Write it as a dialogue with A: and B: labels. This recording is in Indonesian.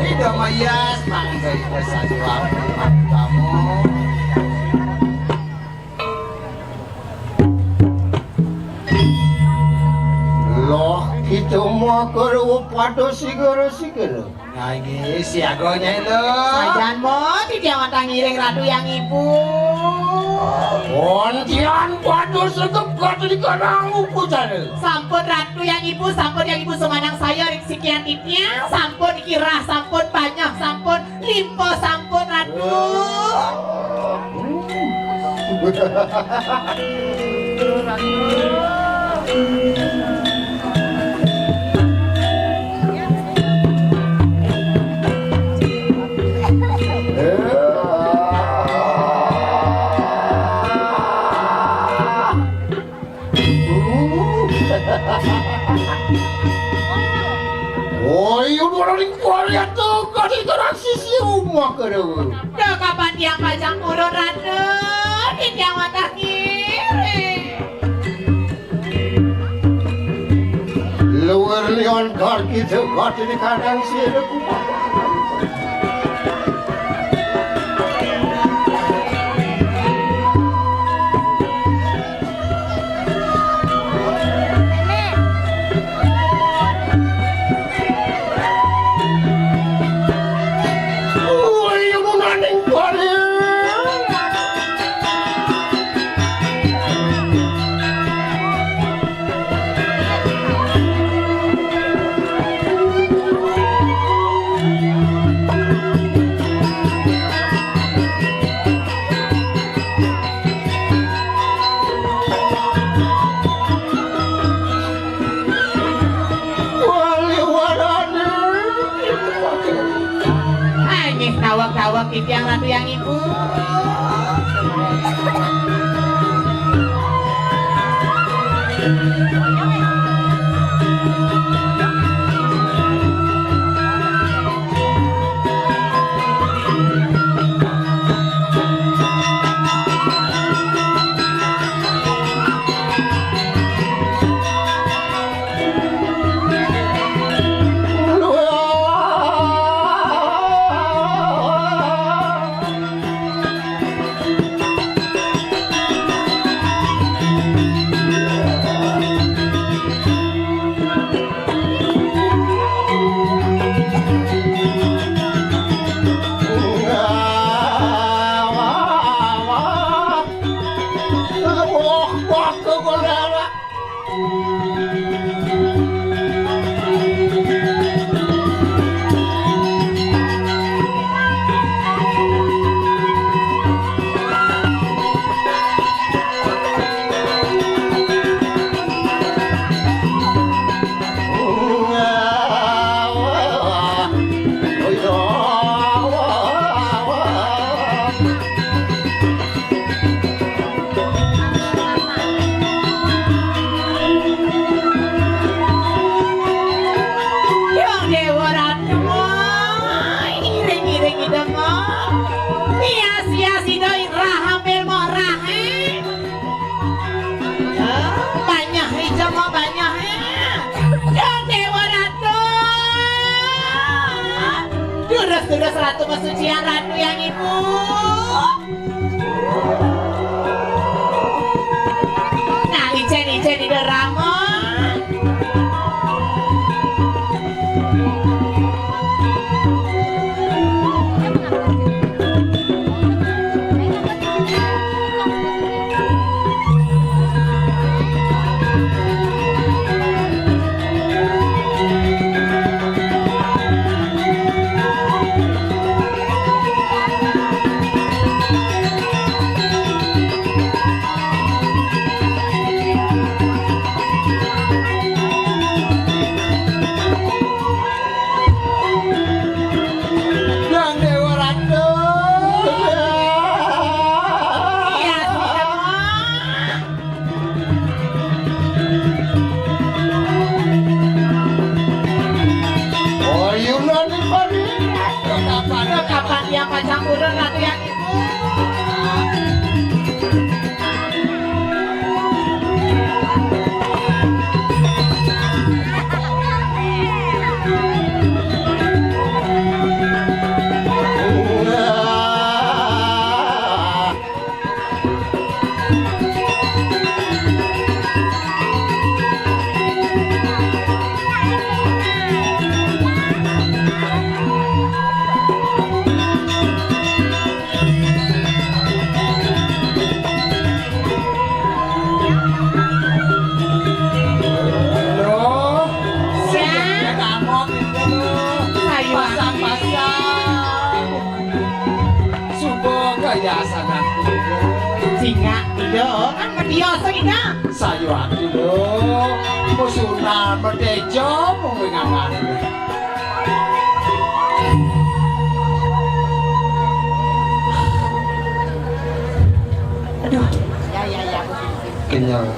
A: Tidak mayas, manggai bersatu kamu. Loh, itu mau kerupa sigara. Nyanyi siagonya itu.
B: Sajan mo, tidak watang ngiring ratu yang ibu.
A: Ontian waduh segep gak di kanangmu pucane.
B: Sampun ratu yang ibu semanang saya sekian tipnya. Sampun kira, sampun banyak, sampun limpo, sampun ratu.
A: Oi, udah ring kualiat tuh, kasih terasi siumah kereu.
B: Duh, kapan tiang pajang urun ratu, tidak watang ngiring.
A: Luar lion kar kita kat di kadang sih.
B: Tawak tiang ratu yang ibu. Sudah seratu kesucian ratu yang ibu. Nah, ijen di derama.
A: berdejo mau ngapain?
B: Aduh. Ya.
A: Kenyang.